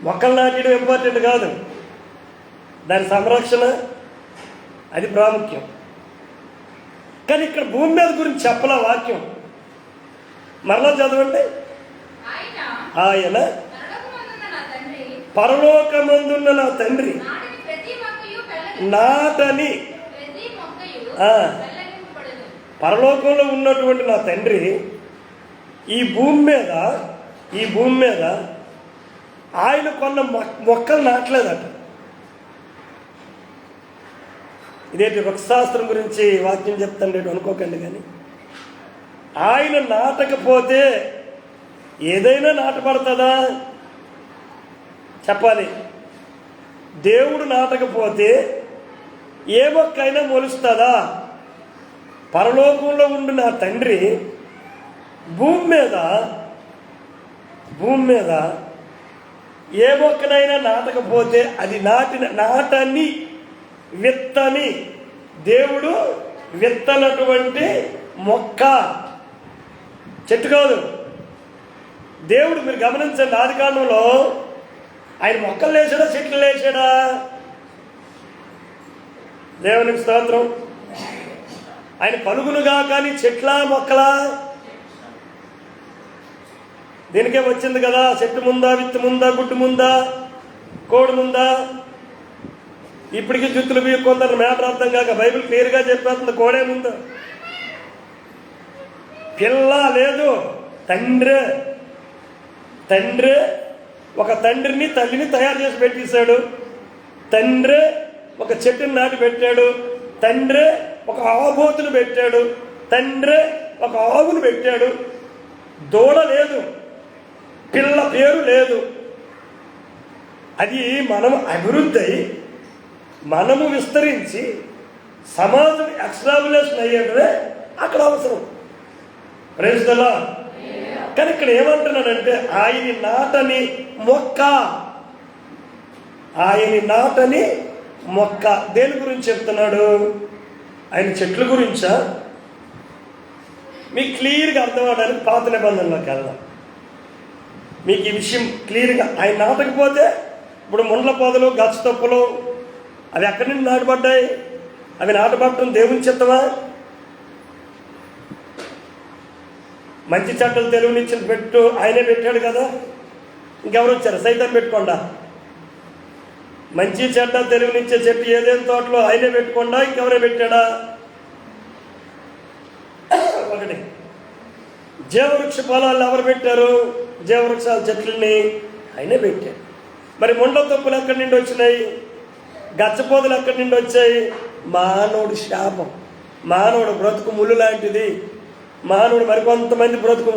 మొక్కలు నాటడం ఇంపార్టెంట్ కాదు, దాని సంరక్షణ అది ప్రాముఖ్యం. కానీ ఇక్కడ భూమి మీద గురించి చెప్పలా వాక్యం. మరలా చదవండి. ఆయన పరలోకమందున్న నా తండ్రి నాటని, పరలోకంలో ఉన్నటువంటి నా తండ్రి ఈ భూమి మీద ఆయన కొన్న మొక్కలు నాటలేదట. ఇదేంటి వృక్షశాస్త్రం గురించి వాక్యం చెప్తాండి అనుకోకండి. కానీ ఆయన నాటకపోతే ఏదైనా నాటపడుతుందా చెప్పాలి. దేవుడు నాటకపోతే ఏ మొక్కైనా మొలుస్తుందా? పరలోకంలో ఉండి నా తండ్రి భూమి మీద ఏ మొక్కనైనా నాటకపోతే అది నాటని విత్తని, దేవుడు విత్తనటువంటి మొక్క, చెట్టు కాదు. దేవుడు మీరు గమనించండి, ఆదికాండంలో ఆయన మొక్కలు లేచాడా చెట్లు లేచాడా? దేవునికి స్తోత్రం. ఆయన పలుగునుగా కానీ చెట్ల మొక్కలా? దీనికే వచ్చింది కదా, చెట్టు ముందా, విత్తు ముందా, గుడ్డు ముందా, కోడి ముందా? ఇప్పటికీ జుత్తులు కొందరు మేటర్ అర్థం కాక బైబిల్ క్లియర్గా చెప్పేస్తుంది, కోడే ముందు. పిల్ల లేదు, తండ్రి ఒక తండ్రిని తల్లిని తయారు చేసి పెట్టేశాడు. తండ్రి ఒక చెట్టుని నాటి పెట్టాడు. తండ్రి ఒక ఆబోతును పెట్టాడు. తండ్రి ఒక ఆవును పెట్టాడు. దూడ లేదు, పిల్ల పేరు లేదు. అది మనము అభివృద్ధి అయి మనము విస్తరించి సమాజం ఎక్స్ట్రాబులేషన్ అయ్యేటదే అక్కడ అవసరం. Praise the lord. కానీ ఇక్కడ ఏమంటున్నాడంటే ఆయన నాటని మొక్క. దేని గురించి చెప్తున్నాడు? ఆయన చెట్ల గురించా? మీకు క్లియర్గా అర్థం అవడానికి పాత నిబంధనలోకి వెళ్దాం. మీకు ఈ విషయం క్లియర్గా, ఆయన నాటకపోతే ఇప్పుడు ముండ్ల పొదలు, గచ్చ తప్పులు అవి ఎక్కడి నుంచి నాటబడ్డాయి? అవి నాటబడటం దేవుని చిత్తమా? మంచి చెట్టలు తెలుగునిచ్చిన పెట్టు ఆయనే పెట్టాడు కదా, ఇంకెవరు వచ్చారు? సైతం పెట్టుకోండా. మంచి చెడ్డ తెలుగునిచ్చే చెట్టు ఏదేని తోటలో ఆయనే పెట్టుకోండా, ఇంకెవరే పెట్టాడా? ఒకటి. జీవవృక్ష పొలాలు ఎవరు పెట్టారు? జీవవృక్షాల చెట్లని ఆయనే పెట్టాడు. మరి ముండ్ల తొప్పులు ఎక్కడి నుండి వచ్చినాయి? గచ్చపోదులు ఎక్కడి నుండి వచ్చాయి? మానవుడి శాపం. మానవుడు బ్రతుకు ముళ్ళు లాంటిది. మానవుడు మరికొంతమంది బ్రతుకు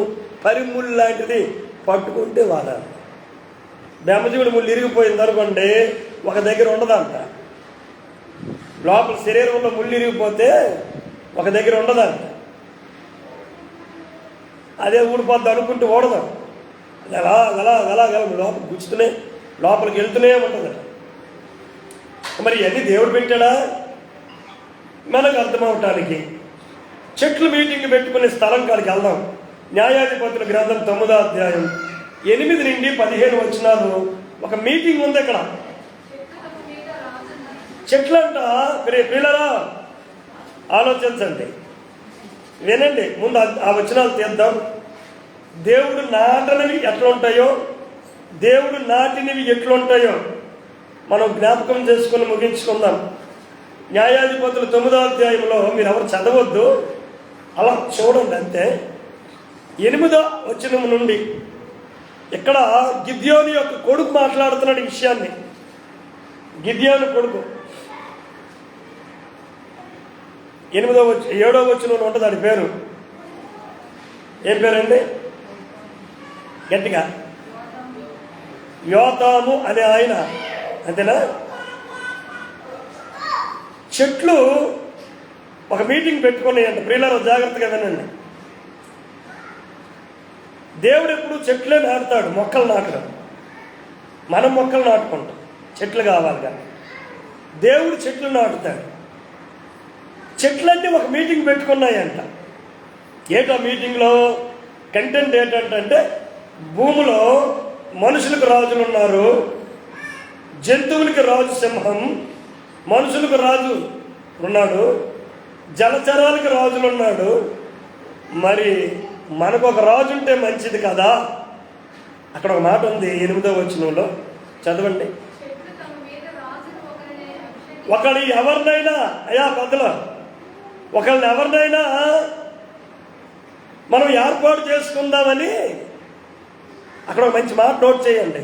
పరిముళ్ళు లాంటిది. పట్టుకుంటే వాడాలి. బెమ్మజీవుడు ముళ్ళు ఇరిగిపోయింది అనుకోండి, ఒక దగ్గర ఉండదంట. లోపల శరీరంలో ముళ్ళు ఇరిగిపోతే ఒక దగ్గర ఉండదంట. అదే ఊడిపోద్ది అనుకుంటూ ఓడదాం. అలా లోపల గుచ్చుతూనే లోపలికి వెళ్తూనే ఉంటుంది. మరి ఇవన్నీ దేవుడు పెట్టాడా? మనకు అర్థమవటానికి చెట్లు మీటింగ్ పెట్టుకునే స్థలం కాడికి వెళ్దాం. న్యాయాధిపతుల గ్రంథం 9వ అధ్యాయం 8 నుండి 15 వచనాలు ఒక మీటింగ్ ఉంది అక్కడ. చెట్లంట. పిల్లరా ఆలోచించండి, వినండి. ముందు ఆ వచనాలు తీద్దాం. దేవుడు నాటనివి ఎట్లుంటాయో, దేవుడు నాటినవి ఎట్లుంటాయో మనం జ్ఞాపకం చేసుకుని ముగించుకుందాం. న్యాయాధిపతులు 9వ అధ్యాయంలో మీరు ఎవరు చదవద్దు, అలా చూడండి అంతే. 8వ వచనం నుండి ఇక్కడ గిద్యోను యొక్క కొడుకు మాట్లాడుతున్నాడు ఈ విషయాన్ని. గిద్యోను కొడుకు 7వ వచనంలో ఉంటుంది. దాని పేరు ఏం పేరండి? గట్టిగా యోతాము అనే ఆయన. అంతేనా? చెట్లు ఒక మీటింగ్ పెట్టుకున్నాయంట. ప్రియులారా జాగ్రత్తగా వినండి. దేవుడు ఎప్పుడు చెట్లే నాటుతాడు, మొక్కలు నాటడం. మనం మొక్కలు నాటుకుంటాం, చెట్లు కావాలి కానీ. దేవుడు చెట్లు నాటుతాడు. చెట్లన్నీ ఒక మీటింగ్ పెట్టుకున్నాయంట. ఏటో మీటింగ్లో కంటెంట్ ఏంటంటే భూమిలో మనుషులకు రాజులు ఉన్నారు, జంతువులకి రాజు సింహం, మనుషులకు రాజు ఉన్నాడు, జలచరాలకి రాజులు ఉన్నాడు. మరి మనకు ఒక రాజు ఉంటే మంచిది కదా. అక్కడ ఒక మాట ఉంది 8వ వచనంలో, చదవండి. ఒకళ్ళు ఎవరినైనా అయ్యా పెద్దలు, ఒకళ్ళని ఎవరినైనా మనం ఏర్పాటు చేసుకుందామని అక్కడ ఒక మంచి మాట నోట్ చేయండి.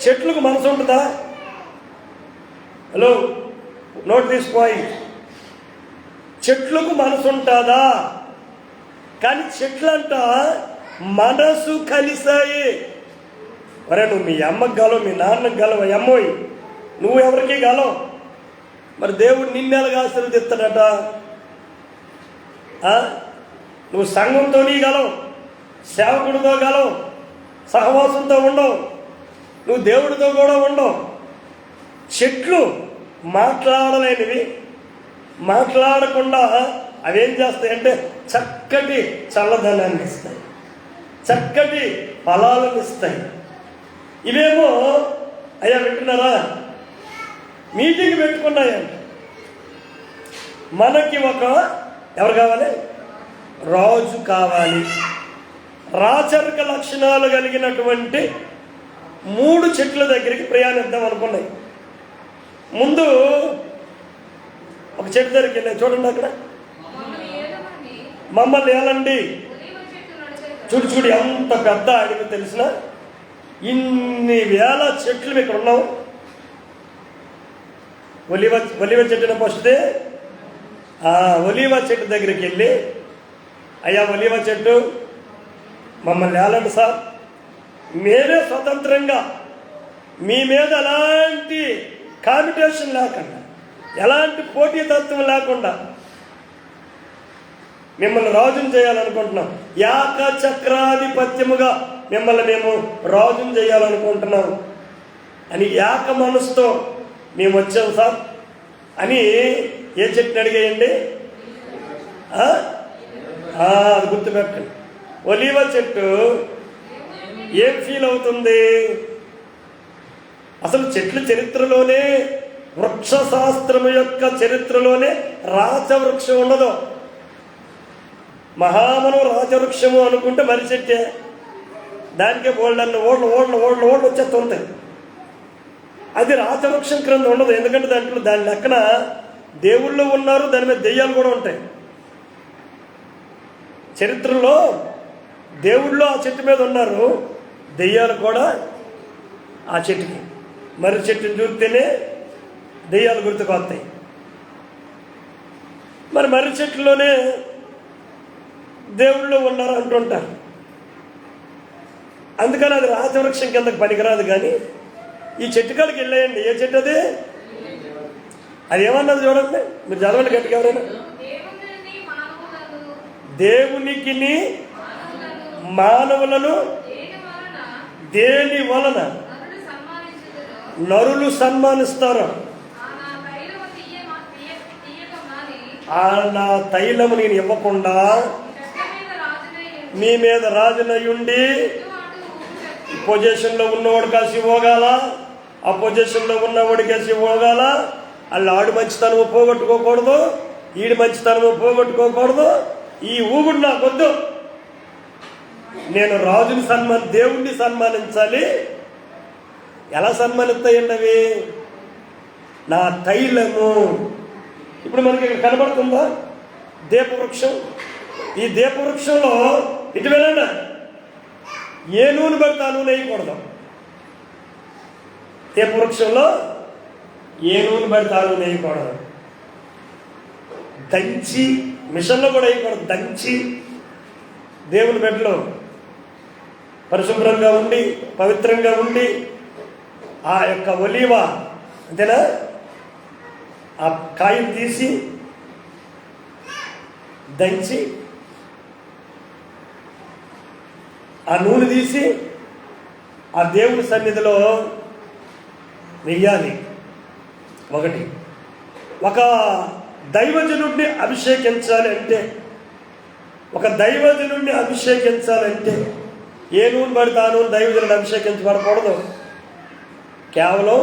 చెట్లకు మనసు ఉంటుందా? హలో, నోట్ తీసుకోయి. చెట్లకు మనసు ఉంటుందా? కానీ చెట్లంట మనసు కలిసాయి. ఒరే, నువ్వు మీ అమ్మకి గలవు, మీ నాన్నకి గలవు, అమ్మోయి నువ్వు ఎవరికి గలవు. మరి దేవుడు నిన్నెలాగా ఆశీర్వదిస్తాడట? నువ్వు సంఘంతో గలవు, సేవకుడితో గలవు, సహవాసంతో ఉండవు, నువ్వు దేవుడితో కూడా ఉండవు. చెట్లు మాట్లాడలేనివి, మాట్లాడకుండా అవేం చేస్తాయంటే చక్కటి చల్లదనాన్ని ఇస్తాయి, చక్కటి ఫలాలను ఇస్తాయి. ఇవేమో అయ్యా వింటున్నారా, మీటింగ్ పెట్టుకున్నాయంట. మనకి ఒక ఎవరు కావాలి? రాజు కావాలి. రాచరిక లక్షణాలు కలిగినటువంటి 3 చెట్ల దగ్గరికి ప్రయాణిద్దాం అనుకున్నాయి. ముందు ఒక చెట్టు దగ్గరికి వెళ్ళాయి, చూడండి అక్కడ, మమ్మల్ని ఏలండి. చూడు ఎంత పెద్ద అడిగి తెలిసిన ఇన్ని వేల చెట్లు ఇక్కడ ఉన్నాం. ఒలివ చెట్టున ఫస్ట్దే ఒలివ చెట్టు దగ్గరికి వెళ్ళి, అయ్యా ఒలివ చెట్టు మమ్మల్ని ఏలండి సార్, మేమే స్వతంత్రంగా మీ మీద ఎలాంటి కాంపిటీషన్ లేకుండా, ఎలాంటి పోటీతత్వం లేకుండా మిమ్మల్ని రాజును చేయాలనుకుంటున్నాం. ఏకచక్రాధిపత్యముగా మిమ్మల్ని మేము రాజును చేయాలనుకుంటున్నాం అని ఏక మనసుతో మేము వచ్చాం సార్ అని ఏ చెట్టుని అడిగేయండి? అది గుర్తుపెట్టండి. ఒలివ చెట్టు ఏం ఫీల్ అవుతుంది? అసలు చెట్ల చరిత్రలోనే, వృక్ష శాస్త్రము యొక్క చరిత్రలోనే రాచవృక్షం ఉండదు. మహామనం రాచవృక్షము అనుకుంటే మరి చెట్టే, దానికే బోల్డన్ని ఓడ్లు వచ్చేస్తుంటాయి. అది రాచవృక్షం క్రింద ఉండదు. ఎందుకంటే దాని లెక్కన దేవుళ్ళు ఉన్నారు, దాని మీద దెయ్యాలు కూడా ఉంటాయి. చరిత్రలో దేవుళ్ళు ఆ చెట్టు మీద ఉన్నారు, దెయ్యాలు కూడా ఆ చెట్టుకి. మర్రి చెట్టుని చూస్తేనే దెయ్యాలు గుర్తుకొస్తాయి. మరి మర్రి చెట్టులోనే దేవుళ్ళు ఉన్నారు అంటుంటారు. అందుకని అది రాజవృక్షం కిందకి పనికిరాదు. కానీ ఈ చెట్టు కాడికి వెళ్ళేయండి. ఏ చెట్టు అది? అది ఏమన్నది చూడండి, మీరు చదవండి గట్టిగా ఎవరైనా. దేవునికి మానవులను దేని వలన నరులు సన్మానిస్తారు? నా తైలము నేను ఇవ్వకుండా మీ మీద రాజునయుండి పొజిషన్లో ఉన్నవాడు కాసి ఇవ్వగాల, ఆ పొజిషన్లో ఉన్నవాడు కాసి ఇవ్వగాల. వాళ్ళు ఆడు మంచితనము పోగొట్టుకోకూడదు, ఈడు మంచితనము పోగొట్టుకోకూడదు. ఈ ఊగుడు నాకొద్దు. నేను రాజుని దేవుణ్ణి సన్మానించాలి. ఎలా సన్మానిస్తాయండి అవి? నా తైలము. ఇప్పుడు మనకి ఇక్కడ కనబడుతుందా దీపవృక్షం? ఈ దీపవృక్షంలో ఇటు వెళ్ళండి, ఏ నూనె పడితే ఆ నూనె వేయకూడదు. దీపవృక్షంలో ఏ నూనె పడితే ఆ నూనె వేయకూడదు. దంచి మిషన్లో కూడా వేయకూడదు. దంచి దేవుని బిడ్డలో పరిశుభ్రంగా ఉండి, పవిత్రంగా ఉండి, ఆ యొక్క ఒలీవ అంతేనా, ఆ కాయను తీసి దంచి ఆ నూనె తీసి ఆ దేవుని సన్నిధిలో వెయ్యాలి. ఒకటి, ఒక దైవజనుడిని అభిషేకించాలి అంటే, ఒక దైవజనుడిని అభిషేకించాలంటే ఏ నూనె పడితే ఆ నూనె దైవజనుడు అభిషేకించబడకూడదు. కేవలం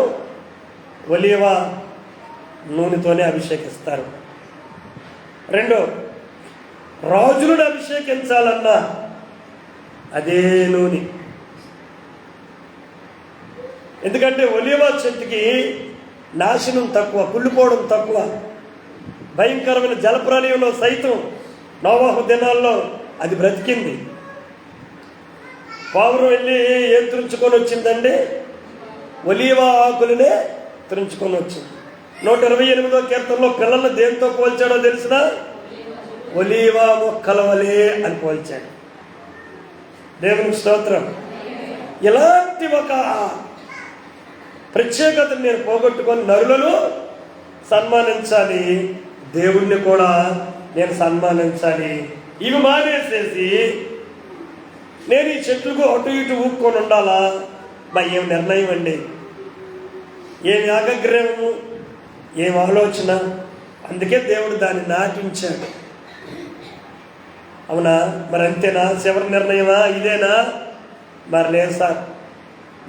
ఒలీవ నూనెతోనే అభిషేకిస్తారు. రెండో, రాజులను అభిషేకించాలన్నా అదే నూనె. ఎందుకంటే ఒలీవ చెట్టుకి నాశనం తక్కువ, కుళ్ళిపోవడం తక్కువ. భయంకరమైన జలప్రలయంలో సైతం నోవాహు దినాల్లో అది బ్రతికింది. పావురం వెళ్ళి ఏం తురుచుకొని వచ్చిందండి? ఒలీవ ఆకులనే తురుచుకొని వచ్చింది. 128వ కీర్తనలో పిల్లల్ని దేంతో పోల్చాడో తెలిసిన? ఒలీవ మొక్కల వలె అని పోల్చాడు. దేవునికి స్తోత్రం. ఇలాంటి ఒక ప్రత్యేకతను నేను పోగొట్టుకొని నరులను సన్మానించాలి, దేవుణ్ణి కూడా నేను సన్మానించాలి. ఇవి మానేసేసి నేను ఈ చెట్లకు అటు ఇటు ఊపుకొని ఉండాలా? ఏం నిర్ణయం అండి, ఏమి ఆగ్రహము, ఏం ఆలోచన. అందుకే దేవుడు దాన్ని నాటించాడు. అవునా? మరి అంతేనా? చివరి నిర్ణయమా ఇదేనా? మరి లేదు సార్,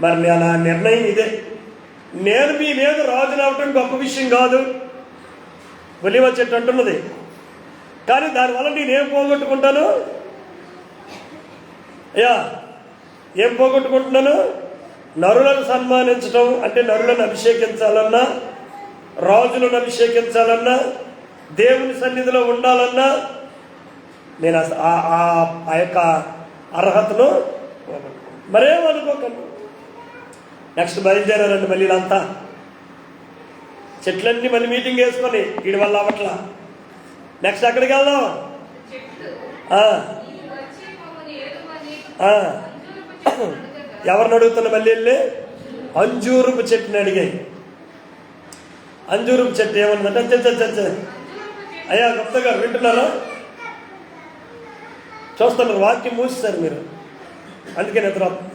మరి నా నిర్ణయం ఇదే. నేను మీ మీద రాజు అవటం గొప్ప విషయం కాదు, ఒలీవ చెట్టు అంటున్నది. కానీ దానివల్ల నేనేం పోగొట్టుకుంటాను? ఏం పోగొట్టుకుంటున్నాను? నరులను సన్మానించడం అంటే నరులను అభిషేకించాలన్నా, రాజులను అభిషేకించాలన్నా, దేవుని సన్నిధిలో ఉండాలన్నా నేను ఆ యొక్క అర్హతను మరేమనుకోకండి. నెక్స్ట్ బయలుదేరారండి మళ్ళీ వీళ్ళంతా. చెట్లన్నీ మళ్ళీ మీటింగ్ వేసుకొని వీడి వల్ల అవట్లా. నెక్స్ట్ ఎక్కడికి వెళ్దాం? ఎవరిని అడుగుతున్నా? మళ్ళీ వెళ్ళి అంజూరపు చెట్టుని అడిగాయి. అంజూరపు చెట్టు ఏమన్నదంటే, అయ్యా గుప్త గారు వింటున్నారా? చూస్తున్నారు, వాక్యం మూసేశారు మీరు, అందుకే నిద్ర వస్తుంది.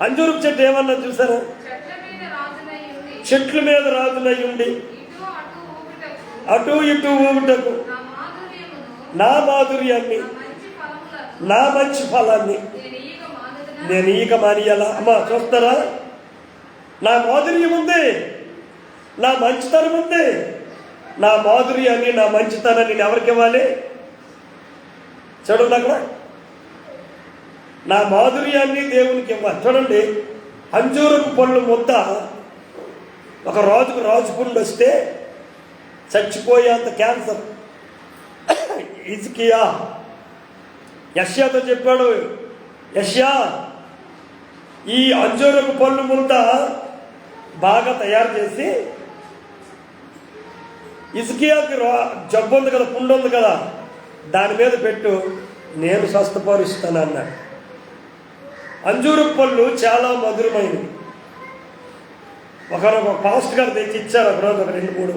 అంజూరపు చెట్టు ఏమన్నా చూసారా? చెట్ల మీద రాజునై ఉండి అటు ఇటు ఊగుటకు నా మాధుర్యాన్ని, నా మంచి ఫలాన్ని నేను ఈక మానియాలా? అమ్మా చూస్తారా? నా మాధుర్యం ఉంది, నా మంచితనం ఉంది. నా మాధుర్యాన్ని, నా మంచితనాన్ని నేను ఎవరికి ఇవ్వాలి? చూడండి అక్కడ, నా మాధుర్యాన్ని దేవునికి ఇవ్వాలి. చూడండి, అంజూరపు పళ్ళు ముద్ద ఒక రాజుకు రాజు పుండు వస్తే చచ్చిపోయేంత క్యాన్సర్. హిజ్కియా యెషయాతో చెప్పాడు, యెషయా ఈ అంజూరపు పళ్ళు ముద్ద బాగా తయారు చేసి హిజ్కియాకి జబ్బు ఉంది కదా, పుండు ఉంది కదా, దాని మీద పెట్టు, నేను స్వస్థపరుస్తాను అన్నాడు. అంజూరపు పళ్ళు చాలా మధురమైనవి. ఒక పాస్ట్ గారు తెచ్చి ఇచ్చారు ఒకరోజు, ఒక 2-3.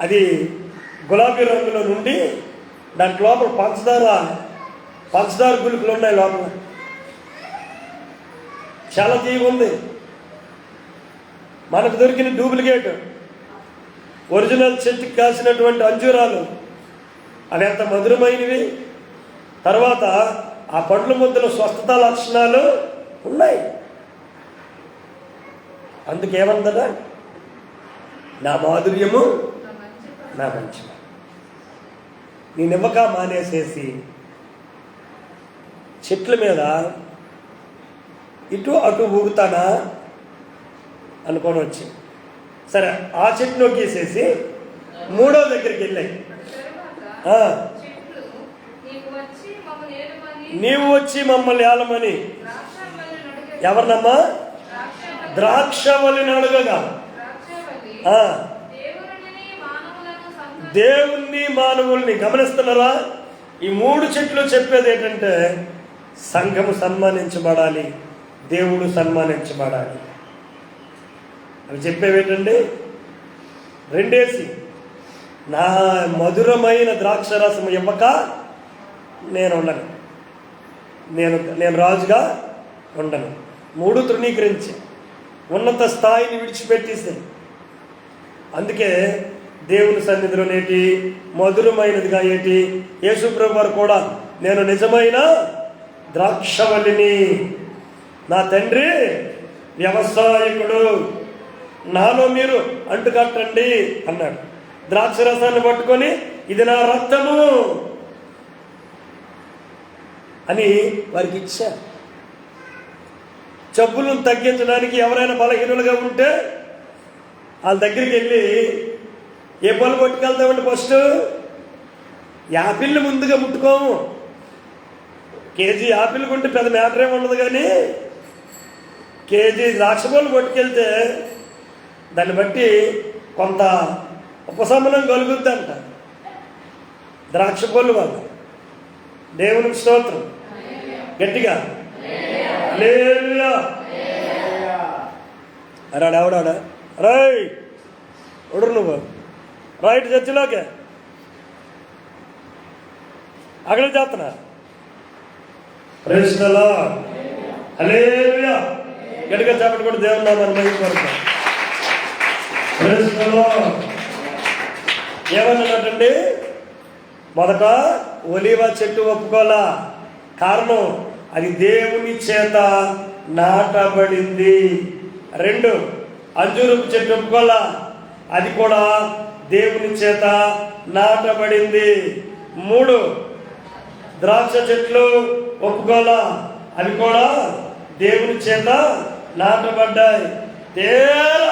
అది గులాబీ రంగులో నుండి దాంట్ లోపల పంచదార గుళికలు ఉన్నాయి లోపల. చాలా తీయగా ఉంది. మనకు దొరికిన డూప్లికేట్, ఒరిజినల్ చెట్టుకి కాసినటువంటి అంజూరాలు అవి ఎంత మధురమైనవి. తర్వాత ఆ పండ్ల ముద్దలో స్వస్థత లక్షణాలు ఉన్నాయి. అందుకేమందదా, నా మాధుర్యము, నా మంచి. నేను ఇవ్వక మానేసేసి చెట్ల మీద ఇటు అటు ఊగుతానా అనుకొని వచ్చి, సరే ఆ చెట్టు నొక్కేసేసి 3వ దగ్గరికి వెళ్ళాయి. నీవు వచ్చి మమ్మల్ని ఏలమని. ఎవరినమ్మా? ద్రాక్షవల్లిని అడగగా. దేవుణ్ణి మానవుల్ని గమనిస్తున్నారా? ఈ 3 చెట్లు చెప్పేది ఏంటంటే సంఘము సన్మానించబడాలి, దేవుడు సన్మానించబడాలి. అవి చెప్పేవేటండి? 2 నా మధురమైన ద్రాక్షరసం ఇవ్వక నేను ఉండను, నేను రాజుగా ఉండను. 3 తృణీకరించి ఉన్నత స్థాయిని విడిచిపెట్టేసి, అందుకే దేవుని సన్నిధిలో నేటి మధురమైనదిగా యేసు ప్రభువు వారు కూడా నేను నిజమైన ద్రాక్షవల్లిని. నా తండ్రి వ్యవసాయకుడు, నాలో మీరు అంటుకట్టండి అన్నాడు. ద్రాక్ష రసాన్ని పట్టుకొని ఇది నా రక్తము అని వారికి ఇచ్చారు. జబ్బులను తగ్గించడానికి ఎవరైనా బలహీనులుగా ఉంటే వాళ్ళ దగ్గరికి వెళ్ళి ఏ పళ్ళు పట్టుకెళ్తామండి? ఫస్ట్ యాపిల్ని ముందుగా ముట్టుకోము. కేజీ యాపిల్ కొంటే పెద్ద మ్యాటర్ ఏమి ఉండదు, కానీ కేజీ ద్రాక్ష పళ్ళు పట్టుకెళ్తే దాన్ని బట్టి కొంత ఉపశమనం కలుగుద్దంట ద్రాక్ష పళ్ళు వల్ల. దేవునికి స్తోత్రం. గట్టిగా హల్లెలూయా. అరాడు ఆవిడాడా రై ఒడు నువ్వు రైట్ చర్చిలోకే అక్కడ చేస్తున్నా. Praise the lord. హల్లెలూయా. గట్టిగా చెప్పండి కూడా దేవుని నామాన్ని మహిమపరుద్దాం. Praise the lord. ఏమన్నాడండి? మొదట ఒలీవ చెట్టు ఒప్పుకోలా. కారణం అది దేవుని చేత నాటబడింది. 2 అంజూరపు చెట్టు ఒప్పుకోలా, అది కూడా దేవుని చేత నాటబడింది. 3 ద్రాక్ష చెట్లు ఒప్పుకోలా, అవి కూడా దేవుని చేత నాటబడ్డాయి. తేరా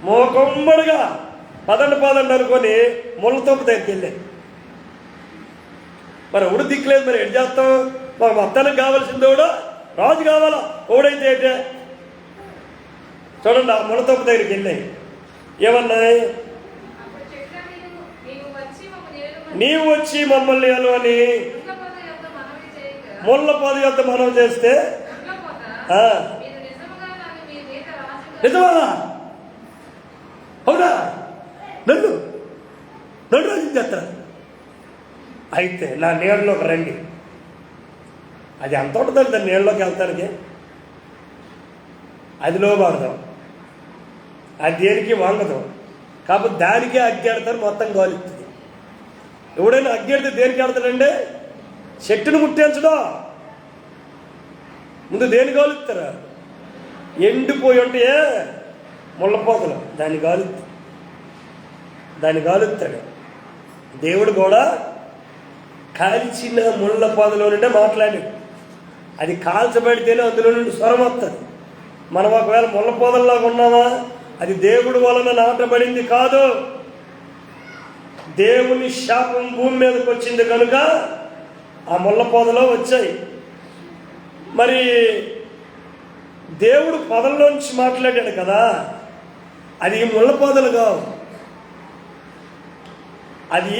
మోకొమ్మడిగా పదండి అనుకొని ముళ్ళతోపు దగ్గరికి వెళ్ళాయి. మరి ఎవడు దిక్కులేదు, మరి ఏం చేస్తాం? మాకు మొత్తానికి కావాల్సింది కూడా రాజు కావాలా, ఓడైతే అయితే. చూడండి, ఆ ముళ్ళతోపు దగ్గరికి వెళ్ళాయి. ఏమన్నాయి? నీవు వచ్చి మమ్మల్ని అను అని ముళ్ళ పొద యొద్ద మనవి చేస్తే నిజమా? అవునా? నన్ను రాజు చేస్తా. అయితే నా నీళ్ళలోకి రండి. అది ఎంత ఉంటుందండి దాన్ని నీళ్ళలోకి వెళ్తానికి? అది లోబాడదాం, అది దేనికి వంగదు. కాబట్టి దానికే అగ్గెడతారు, మొత్తం గాలిస్తుంది. ఎవడైనా అగ్గెడితే దేనికి వెళ్తాడండి? చెట్టును ముట్టించడం. ముందు దేని గాలుస్తారా? ఎండిపోయి ఉంటే ముళ్ళపోతలు దాన్ని గాలుస్తాడు. దేవుడు కూడా కాల్చిన ముళ్ళ పొదలో నుండే మాట్లాడాడు. అది కాల్చబడితేనే అందులో నుండి స్వరం వస్తుంది. మనం ఒకవేళ ముళ్ళ పొదల్లాగా ఉన్నామా? అది దేవుడి వలన నాటబడింది కాదు. దేవుని శాపం భూమి మీదకి వచ్చింది కనుక ఆ ముళ్ళ పొదలో వచ్చాయి. మరి దేవుడు పొదల్లోంచి మాట్లాడాడు కదా, అది ముళ్ళ పొదలు కావు. అది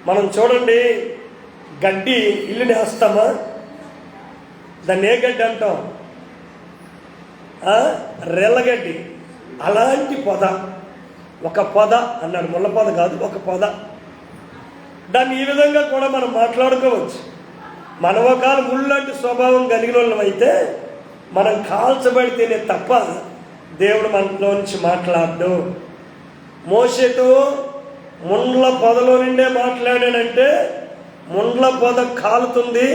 మనం చూడండి, గడ్డి ఇల్లుని వేస్తామా? దాన్ని ఏ గడ్డి అంటాం? రెల్లగడ్డి. అలాంటి పొద, ఒక పొద అన్నాడు. ముళ్ళ పొద కాదు, ఒక పొద. దాన్ని ఈ విధంగా కూడా మనం మాట్లాడుకోవచ్చు. మన ఒకవేళ ముళ్ళంటి స్వభావం కలిగిన వాళ్ళం అయితే మనం కాల్చబడితేనే తప్ప దేవుడు మనలో నుంచి మాట్లాడు. మోషేతో ముండ్ల పొదలో నుండే మాట్లాడాడంటే ముండ్ల పొద కాలుతుంది,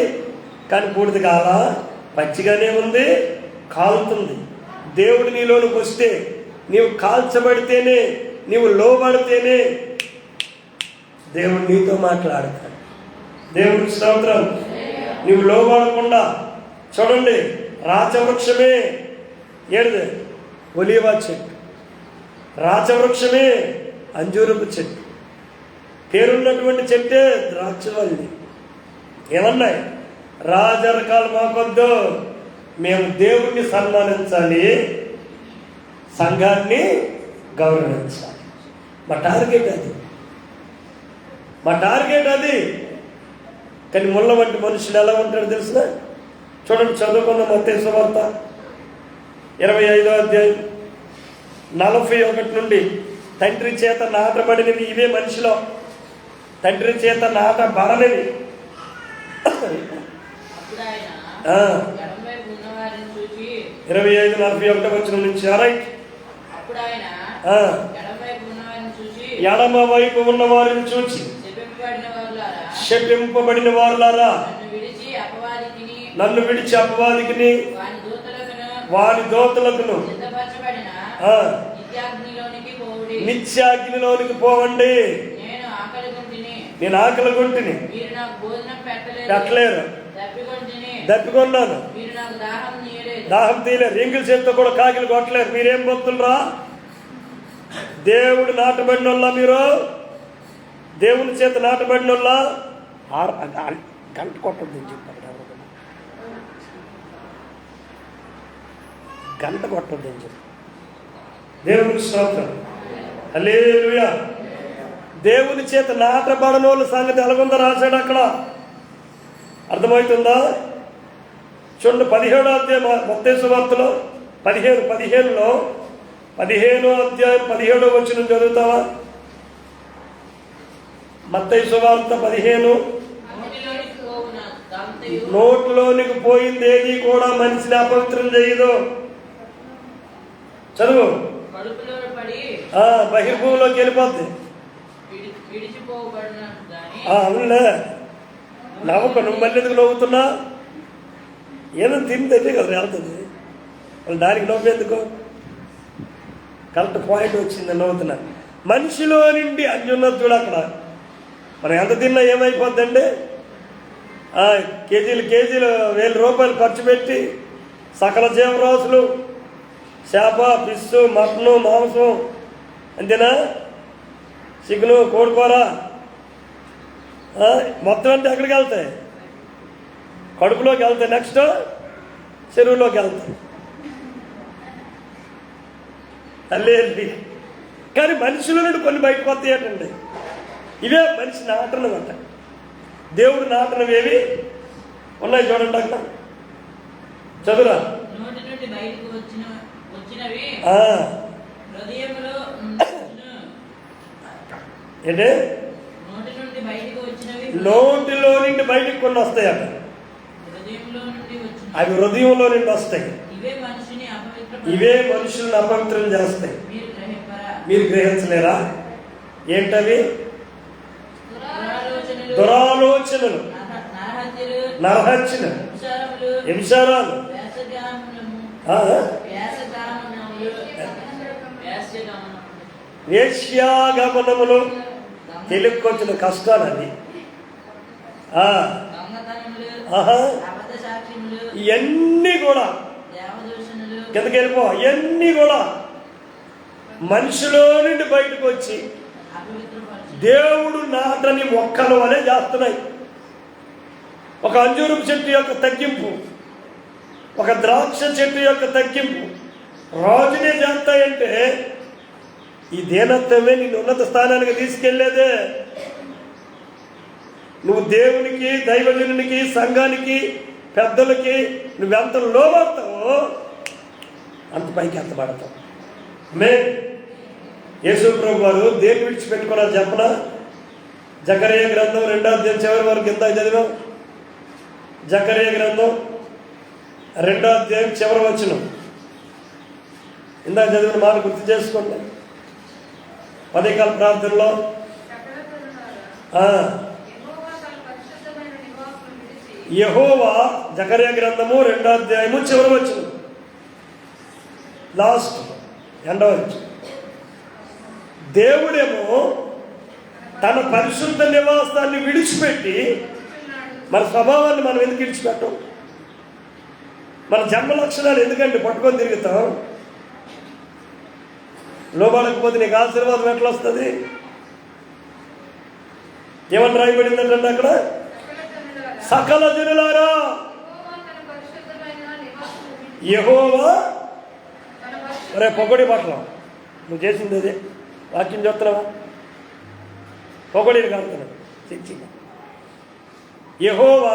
కానీ బూడిద కాల, పచ్చిగానే ఉంది, కాలుతుంది. దేవుడు నీలోనికి వస్తే, నీవు కాల్చబడితేనే, నీవు లోబడితేనే దేవుడు నీతో మాట్లాడతాడు. దేవుడికి స్తోత్రం. నీవు లోబడకుండా చూడండి, రాచవృక్షమే ఏడుది ఒలీవ చెట్టు, రాచవృక్షమే అంజూరపు చెట్టు, పేరున్నటువంటి చెట్టే ద్రాక్షవల్లి. ఏమన్నాయి? రాజరకాలు మాకొద్దు, మేము దేవుణ్ణి సన్మానించాలి, సంఘాన్ని గౌరవించాలి. మా టార్గెట్ అది. కానీ ముళ్ళ వంటి మనుషులు ఎలా ఉంటాడో తెలుసునా? చూడండి, చదువుకున్న మత్తయి సువార్త 25వ అధ్యాయం 41 నుండి. తండ్రి చేత నాటబడినవి ఇవే మనిషిలో, తండ్రి చేత నాటబడనివి. 25:41 నుంచి. రైట్. ఎడమ వైపు ఉన్న వారిని చూచి శపింపబడిన వారులారా, నన్ను విడిచి అపవాదికిని వారి దూతలకును నిత్యాగ్నిలోనికి పోవండి. నేను ఆకలి గుంటిని, పెట్టలేరు, దప్పికొన్నాను, దాహం తీయలేరు, ఎంగిల్ చేతితో కూడా కాకిలు కొట్టలేరు. మీరేం పొత్తులరా? దేవుడు నాటబడిన వాళ్ళ, మీరు దేవుని చేత నాటబడిన వాళ్ళ. గంట కొట్టద్దని చెప్పారు, గంట కొట్టద్దని చెప్పారు. దేవునికి స్తోత్రం, హల్లెలూయా. దేవుని చేత నాటబడిన వాళ్ళ సంగతి ఎలాగుందో రాశాడు అక్కడ. అర్థమవుతుందా? చూడండి, 17వ అధ్యాయం మత్తయి సువార్తలో 15:15లో 15వ అధ్యాయం 17వ వచనం చదువుతావా? మత్తయి సువార్త 15. నోట్లోనికి పోయింది ఏది కూడా మనిషిని అపవిత్రం చేయదు. చదువు. బహిర్భూమిలోకి వెళ్ళిపోద్ది. అవునులే, నవ్వుక, నువ్వు మళ్ళీ ఎందుకు నవ్వుతున్నా? ఏదో తింటే కదా వెళ్తుంది, దానికి నవ్వేందుకు? కరెక్ట్ పాయింట్ వచ్చింది, నవ్వుతున్నా. మనిషిలో నుండి అన్యున్నది చూడు అక్కడ. మనం ఎంత తిన్నా ఏమైపోద్దండి? కేజీలు 1000 రూపాయలు ఖర్చు పెట్టి సకల జీవరాశులు, చేప, ఫిష్, మటను, మాంసం, అంతేనా, చికెను, కోడికూర మొత్తం అంటే ఎక్కడికి వెళ్తాయి? కడుపులోకి వెళ్తాయి, నెక్స్ట్ చెరువులోకి వెళ్తాయి. అల్లేంటి? కానీ మనుషుల నుండి కొన్ని బయటకు వస్తాయి ఏంటండి? ఇవే మనిషి నాటనవి అంట. దేవుడు నాటనవి ఏవి ఉన్నాయి చూడండి అక్కడ. చదువురా. ఏంటి? నోటిలో నుండి బయటికి కొన్ని వస్తాయి అక్కడ. అవి హృదయంలో నుండి వస్తాయి. ఇవే మనుషులను అపవిత్రం చేస్తాయి. మీరు గ్రహించలేరా? ఏంటవి? దురాలోచనలు, నరహత్యలు, హింసారాలు, వేశ్యాగమనములు, తెలుక్కొచ్చిన కష్టాలు అవి. ఇవన్నీ కూడా కిందకి వెళ్ళిపో. ఇవన్నీ కూడా మనిషిలో నుండి బయటకు వచ్చి దేవుడు నాటని మొక్కల వలె చేస్తున్నాయి. ఒక అంజూరపు చెట్టు యొక్క తగ్గింపు, ఒక ద్రాక్ష చెట్టు యొక్క తగ్గింపు రాజునే చేస్తాయంటే ఈ దీనత్వమే నిన్ను ఉన్నత స్థానానికి తీసుకెళ్లేదే. నువ్వు దేవునికి, దైవజనునికి, సంఘానికి, పెద్దలకి నువ్వెంత లోబడతావో అంత పైకి ఎంత పడతావు. యేసు ప్రభు వారు దేని విడిచిపెట్టుకున్నారు చెప్పనా? జకరియా గ్రంథం 2వ అధ్యాయం చివరి వరకు ఎంత చదివాం? జకరియా గ్రంథం 2వ అధ్యాయం చివరి వచనం ఇందాక చదివిన మాట గుర్తు చేసుకోండి. పదికాల ప్రార్థనలో యెహోవా, జకరియా గ్రంథము 2వ అధ్యాయము చివరి వచనం, లాస్ట్ ఎండవ వచనం. దేవుడేమో తన పరిశుద్ధ నివాసాన్ని విడిచిపెట్టి, మన స్వభావాన్ని మనం ఎందుకు విడిచిపెట్టాం? మన జన్మ లక్షణాలు ఎందుకంటే పట్టుకొని తిరుగుతాం? లోబడకపోతే నీకు ఆశీర్వాదం ఎట్లా వస్తుంది? ఏమని రాయబడిందంటే అక్కడ, సకల జనులారా యెహోవా. రే పొగడి పట్ల నువ్వు చేసింది అదే. వాక్యం చెప్తున్నావా? పొగడిని కాడుతున్నావు. యెహోవా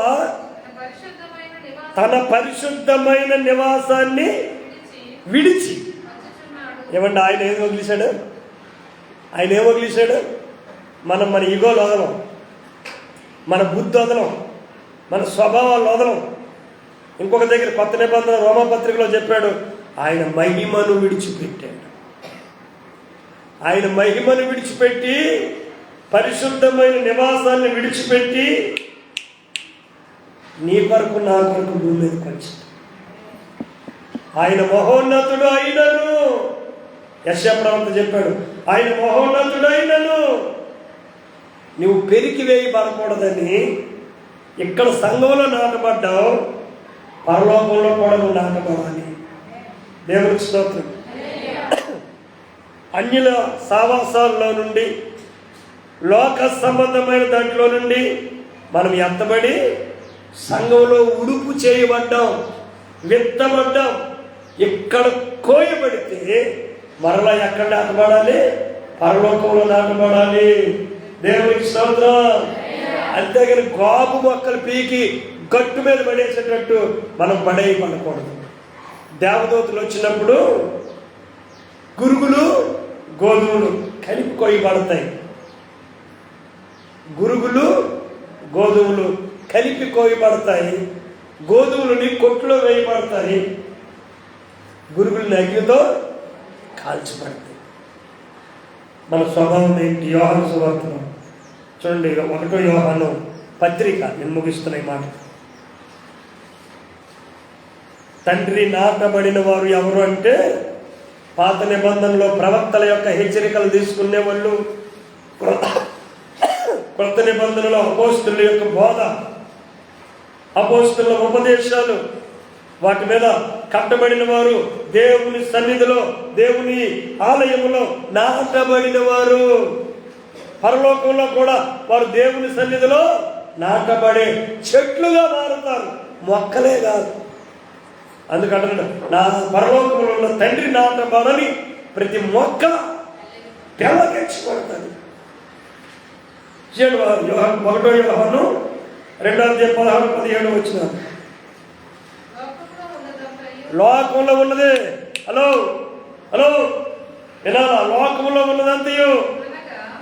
తన పరిశుద్ధమైన నివాసాన్ని విడిచి. ఏమంటే ఆయన ఏం వదిలేశాడు? ఆయన ఏం వదిలేశాడు? మనం మన ఈగోలు వదలం, మన బుద్ధి వదలం, మన స్వభావాలు వదలం. ఇంకొక దగ్గర కొత్త నిబంధన రోమపత్రికలో చెప్పాడు, ఆయన మహిమను విడిచిపెట్టాడు. ఆయన మహిమను విడిచిపెట్టి, పరిశుద్ధమైన నివాసాన్ని విడిచిపెట్టి నీ కొరకు నా కొరకు భూమి మీదకి వచ్చాడు. ఆయన మహోన్నతుడు అయినను, యెషయా ప్రవక్త చెప్పాడు, ఆయన మహోన్నతుడు అయినను నువ్వు పెరికి వేయబడకూడదని ఇక్కడ సంఘంలో నాటబడ్డావు, పరలోకంలో కూడా నువ్వు నాటబడాలి. దేవునికి స్తోత్రం. అన్యుల సావాసాల్లో నుండి, లోక సంబంధమైన దాంట్లో నుండి మనం ఎత్తబడి సంఘంలో ఉడుపు చేయబడ్డాం, విత్తబడ్డాం. ఇక్కడ కోయబడితే మరలా ఎక్కడ నాటబడాలి? పరలోకంలో నాటబడాలి. దేవునికి స్తోత్రం. అంతేగాని గాబు మొక్కలు పీకి గట్టు మీద పడేసేటట్టు మనం పడకూడదు. దేవదూతలు వచ్చినప్పుడు గురుగులు గోధుమలు కలిపి కోయబడతాయి. గురుగులు గోధుమలు కలిపి కోయబడతాయి. గోధుమలని కొట్టులో వేయబడతాయి, గురుగులని అగ్నితో కాల్చబడతాయి. మన స్వభావం ఏంటి? యోహాను సువార్తలో చూడండి, 1 యోహాను పత్రిక, నేను ముగిస్తున్న ఈ మాట. తండ్రి నాటబడిన వారు ఎవరు అంటే, పాత నిబంధనలో ప్రవక్తల యొక్క హెచ్చరికలు తీసుకునే వాళ్ళు, కొత్త నిబంధనలో అపోస్తుల యొక్క బోధ, అపోస్తుల ఉపదేశాలు, వాటి మీద కట్టబడిన వారు, దేవుని సన్నిధిలో, దేవుని ఆలయములో నాటబడిన వారు. పరలోకంలో కూడా వారు దేవుని సన్నిధిలో నాటబడే చెట్లుగా మారుతారు, మొక్కలే కాదు. అందుకంటే నా పరలోకంలో ఉన్న తండ్రి నాటబడని ప్రతి మొక్క తెల్లకెచ్చబడుతుంది. 1 యోహాను 2:16-17 వచ్చిన లోకంలో ఉన్నది, హలో హలో వినాలా, లోకంలో ఉన్నదంతయు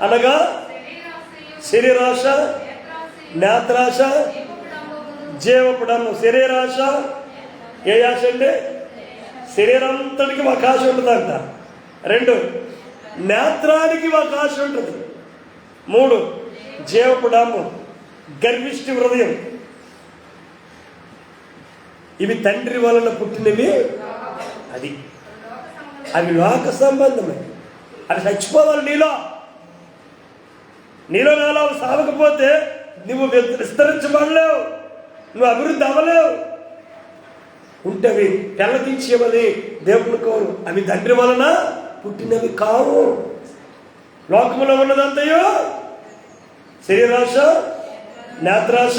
అనగా శరీరాశ, నేత్రాశ, జీవపుడము. శరీరాశ ఏ ఆశ అంటే శరీరంతటికి ఒక ఆశ ఉంటుందంట. 2 నేత్రానికి ఒక ఆశ ఉంటుంది. 3 జీవపుడము, గర్విష్టి హృదయం. ఇవి తండ్రి వలన పుట్టినవి. అవి లోక సంబంధమే. అవి చచ్చిపోవాలి నీలో నాలో సాగకపోతే నువ్వు విస్తరించబడలేవు, నువ్వు అభివృద్ధి అవ్వలేవు. ఉంటే అవి తెల్లకించేవని దేవుని కోరు. అవి తండ్రి వలన పుట్టినవి కావు. లోకములో ఉన్నదంతయో శరీరాశ, నేత్రాశ,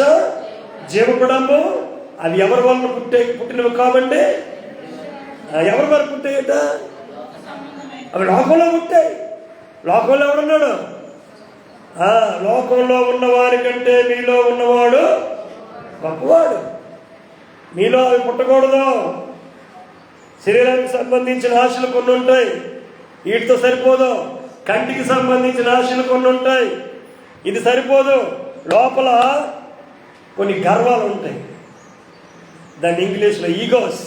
జీవపడంబు. అవి ఎవరి వలన పుట్టినవి కాబట్టి ఎవరి వరకు పుట్టాయట? అవి లోకంలో పుట్టాయి. లోకంలో ఎవడున్నాడు? లోకంలో ఉన్నవారి కంటే మీలో ఉన్నవాడు గొప్పవాడు. మీలో అవి పుట్టకూడదు. శరీరానికి సంబంధించిన ఆశలు కొన్ని ఉంటాయి, వీటితో సరిపోదు. కంటికి సంబంధించిన ఆశలు కొన్ని ఉంటాయి, ఇది సరిపోదు. లోపల కొన్ని గర్వాలు ఉంటాయి, దాన్ని ఇంగ్లీష్లో ఈగోస్.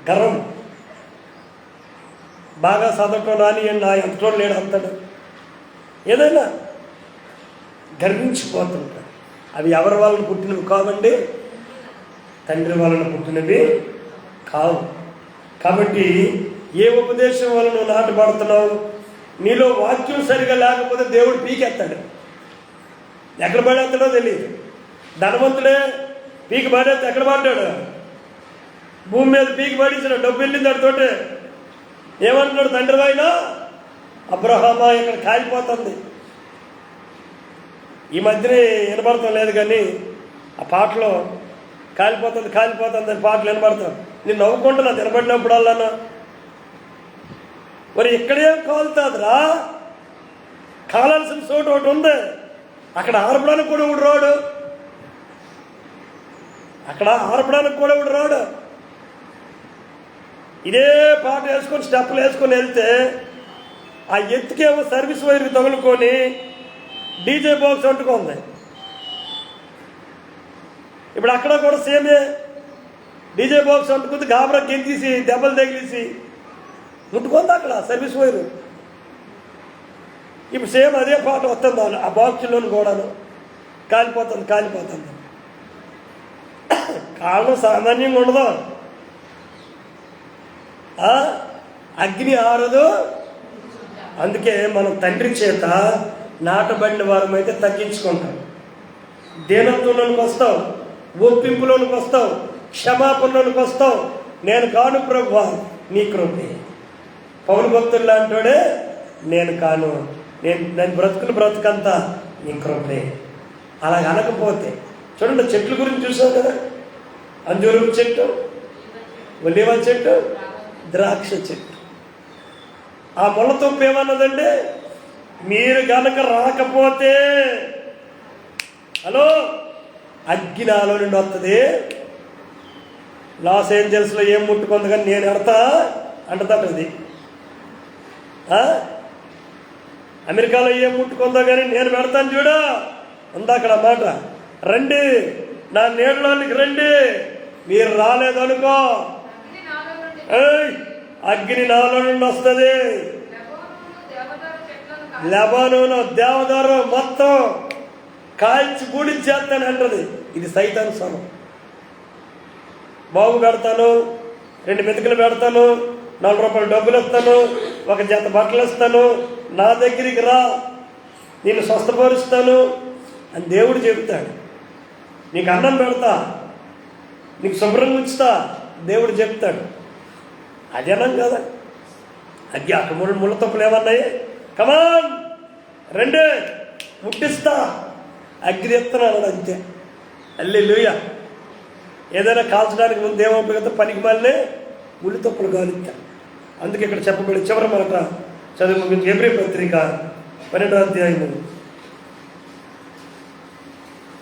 గర్వం. బాగా చదవటం రాని నా ఎంతటో లేడు అంతడు, ఏదైనా గర్వించిపోతుంటాడు. అవి ఎవరి వలన పుట్టినవి కావండి, తండ్రి వలన పుట్టినవి కావు. కాబట్టి ఏ ఉపదేశం వలన నువ్వు నాటబడుతున్నావు? నీలో వాక్యం సరిగా లేకపోతే దేవుడు పీకెత్తాడు. ఎక్కడ పడేస్తాడో తెలియదు. ధనవంతుడే పీకి పడేస్తే ఎక్కడ పడ్డాడు? భూమి మీద పీకి పడేసిన డబ్బు వెళ్ళింది అడితోటే. ఏమంటున్నాడు తండ్రి అయినా? అబ్రహామా ఇక్కడ కాలిపోతుంది. ఈ మధ్యనే వినబడతాం లేదు కానీ ఆ పాటలో కాలిపోతుంది కాలిపోతుంది అని పాటలు వినబడతాం. నేను నవ్వుకుంటున్నా వినబడినప్పుడల్లా. మరి ఇక్కడేం కాలుతుందిరా? కాలాల్సిన చోటు ఒకటి ఉంది, అక్కడ ఆర్పడానికి కూడా ఒకడు రాడు. అక్కడ ఆర్పడానికి కూడా ఒకడు రాడు. ఇదే పాట వేసుకొని స్టెప్పులు వేసుకొని వెళ్తే ఆ ఎత్తుకేమో సర్వీస్ వైర్కి తగులుకొని డీజే బాక్స్ అంటుకుంది. ఇప్పుడు అక్కడ కూడా సేమే డీజే బాక్స్ అంటుకుంది, గాబరా గెంతీసి దెబ్బలు తగిలేసి ముట్టుకుంది అక్కడ సర్వీస్ వైరు. ఇప్పుడు సేమ్ అదే పాట వస్తుంది ఆ బాక్స్లోని కూడాను. కాలిపోతుంది. కారణం సామాన్యంగా ఉండదు. అగ్ని ఆరదు. అందుకే మనం తండ్రి చేత నాటబడిన వారమైతే తగ్గించుకుంటాం. దీనత్వంలోనికి వస్తావు, ఒప్పింపులోనికి వస్తావు, క్షమాపణలోనికి వస్తావు. నేను కాను ప్రభువా, నీ కృపే. పౌలు భక్తులు లాంటోడే, నేను కాను, నేను బ్రతుకంతా నీ కృపే. అలాగ అనకపోతే చూడండి, చెట్ల గురించి చూసావు కదా, అంజూరు చెట్టు, ఒలివ చెట్టు, ద్రాక్ష చెట్టు. ఆ ముళ్ళతొప్పు ఏమన్నదండి, మీరు గనక రాకపోతే హలో అగ్గి నాలో నుండి వస్తుంది. లాస్ ఏంజల్స్లో ఏం ముట్టుకుంది కానీ నేను ఎడతా అంటది. అమెరికాలో ఏం ముట్టుకుందో కానీ నేను పెడతాను చూడు ఉందా అక్కడ మాట. రండి నా నీడలోనికి రండి. మీరు రాలేదనుకో అగ్ని నాలో నుండి వస్తుంది. లెబానోను దేవదారు మొత్తం కాల్చి బూడిచ్చేస్తాను అంటది. ఇది సైతాను స్వరం. బాగు పెడతాను, 2 మెతుకులు పెడతాను, 4 రూపాయలు డబ్బులు ఇస్తాను, 1 జత బట్టలు ఇస్తాను, నా దగ్గరికి రా, నేను స్వస్థపరుస్తాను అని దేవుడు చెబుతాడు. నీకు అన్నం పెడతా, నీకు శుభ్రంగా ఉంచుతా దేవుడు చెప్తాడు. అది అన్నం కదా. అగ్గి అక్కడ ముళ్ళ తొప్పులు ఏమన్నాయి, కమాన్ రండి ముట్టిస్తా, అగ్ని ఎత్తున్నాడు అంతే. హల్లెలూయా. ఏదైనా కాల్చడానికి ముందు ఏమవుతుంది, పనికి మళ్ళీ ముళ్ళు తొప్పులు కాలుస్తాడు. అందుకే ఇక్కడ చెప్పబడి చివరి మాట చదువు ముగించి హెబ్రీ పత్రిక 12వ అధ్యాయము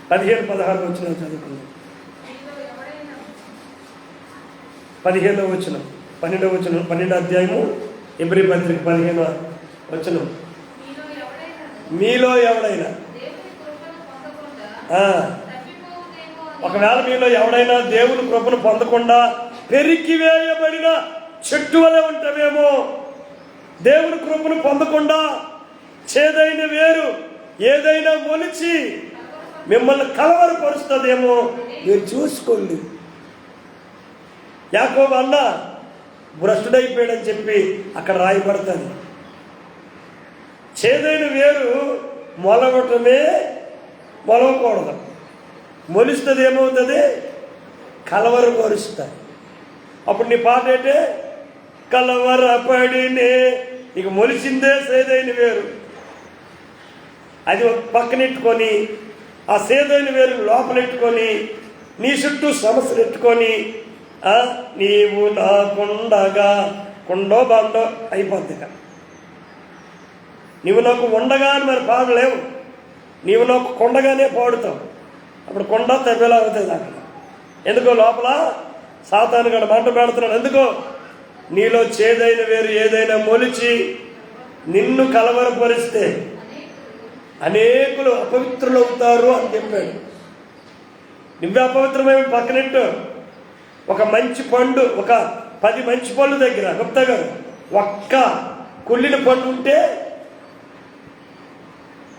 15-16 వచనం చదువుకున్నాం. 15వ వచనం, 12వ వచనం, 12వ అధ్యాయము హెబ్రీ పత్రిక 15వ వచనం. మీలో ఎవడైనా ఒకవేళ మీలో ఎవడైనా దేవుని కృపను పొందకుండా పెరికివేయబడిన చెట్టు వలె ఉంటామేమో. దేవుని కృపను పొందకుండా చేదైన వేరు ఏదైనా మొలిచి మిమ్మల్ని కలవరపరుస్తుందేమో, మీరు చూసుకోండి. యాకోబు అన్న భ్రష్టుడైపోయాడని చెప్పి అక్కడ రాయబడుతుంది. చేదైన వేరు మొలవకూడదు. మొలుస్తుంది, ఏమవుతుంది, కలవరపరుస్తుంది. అప్పుడు నీ పాట ఏంటే, కలవరపడినే. ఇక మొలిచిందే సేదైన వేరు. అది పక్కనెట్టుకొని ఆ సేదైన వేరు లోపలెట్టుకొని నీ చుట్టూ సమస్యలు ఎట్టుకొని నీవు నా కొండగా కొండో బాండో అయిపోద్ది. నీవు నాకు ఉండగా అని మరి పాడలేవు. నీవు నాకు కొండగానే పాడుతావు. అప్పుడు కొండ తెప్పేలా అవుతుంది అక్కడ. ఎందుకో లోపల సాతాను గడ మంట పెడుతున్నాడు. ఎందుకో నీలో చేదైన వేరు ఏదైనా మొలిచి నిన్ను కలవరపరిస్తే అనేకులు అపవిత్రులు అవుతారు అని చెప్పాడు. నువ్వే అపవిత్రమైన పక్కనట్టు ఒక మంచి పండు, ఒక 10 మంచి పళ్ళు దగ్గర గుప్తా గారు ఒక్క కుళ్ళిన పండు ఉంటే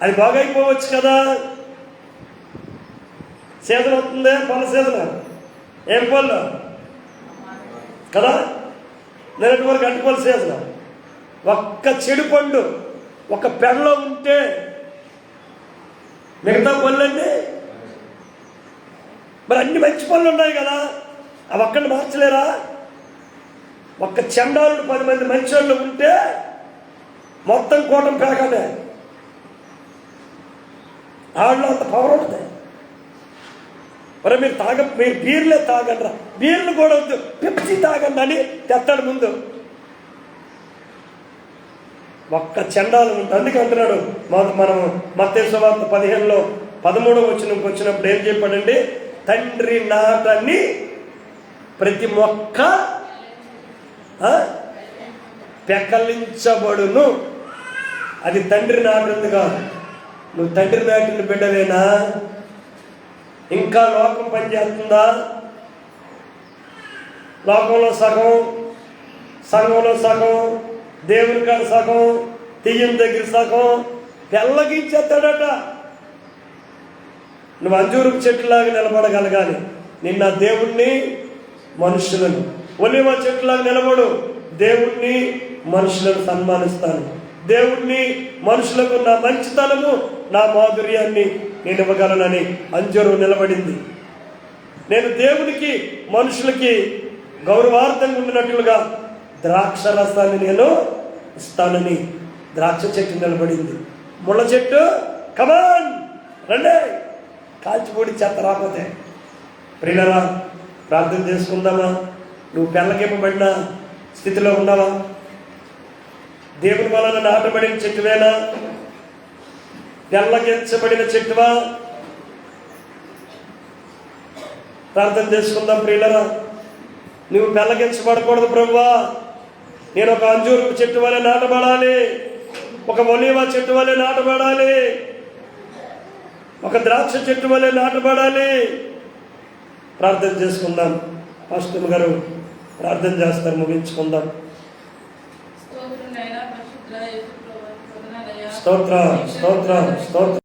అది బాగైపోవచ్చు కదా. సీజన్ అవుతుంది, పళ్ళ సీజన్. ఏం పళ్ళు కదా, నిన్నటి వరకు అడ్డుపళ్ళు సీజన్. ఒక్క చెడు పండు ఒక పెడలో ఉంటే మిగతా పళ్ళు అండి మరి అన్ని మంచి పళ్ళు ఉన్నాయి కదా, అవి ఒక్కడిని మార్చలేరా? ఒక్క చండాలుడు 10 మంది మంచి వాళ్ళు ఉంటే మొత్తం కూటం పేకనే. ఆళ్ళు అంత పవర్ ఉంటుంది. మరి మీరు బీర్లే తాగండి, బీర్లు కూడా వద్దు, పెప్సీ తాగండి అని తెస్తాడు ముందు. ఒక్క చండాలు ఉంటుంది. అందుకే అంటున్నాడు మనం మత్తయి సువార్త 15లో 13వ వచనంకి వచ్చినప్పుడు ఏం చెప్పాడండి, తండ్రి నాటని ప్రతి మొక్క పెకలించబడును. అది తండ్రి నాటింది కాదు. నువ్వు తండ్రి నాటిన బిడ్డవేనా? ఇంకా లోకం పనిచేస్తుందా? లోకంలో సగం, సంఘంలో సగం, దేవుని కాడ సగం, తెయ్యం దగ్గర సగం, తెల్లగించేస్తాడట. నువ్వు అంజూరపు చెట్టులాగా నిలబడగలగాలి. నిన్న దేవుణ్ణి మనుషులను, ఒలివ చెట్టులాగా నిలబడు. దేవుణ్ణి మనుషులను సన్మానిస్తాను. దేవుణ్ణి మనుషులకు నా మంచితనము, నా మాధుర్యాన్ని నేను ఇవ్వగలనని అంజూరం నిలబడింది. నేను దేవునికి మనుషులకి గౌరవార్థంగా ఉండినట్లుగా ద్రాక్ష రసాన్ని నేను ఇస్తానని ద్రాక్ష చెట్టు నిలబడింది. ముళ్ళ చెట్టు కమాన్ రండి, కాల్చిపూడి చెత్త రాకపోతే. ప్రియులారా, ప్రార్థన చేసుకుందామా? నువ్వు పెళ్ళకింపబడిన స్థితిలో ఉన్నావా? దేవుని వలన నాటబడిన చెట్టువేనా? పెళ్ళగించబడిన చెట్టువా? ప్రార్థన చేసుకుందాం ప్రియులారా. నువ్వు పెళ్ళగించబడకూడదు ప్రభువా, నేను ఒక అంజూరు చెట్టు వలె నాటబడాలి, ఒక ఒలీవ చెట్టు వలె నాటబడాలి, ఒక ద్రాక్ష చెట్టు వలె నాటబడాలి. ప్రార్థన చేసుకుందాం. పాస్టర్ గారు ప్రార్థన చేస్తారు, ముగించుకుందాం. స్తోత్రం స్తోత్రం స్తోత్రం.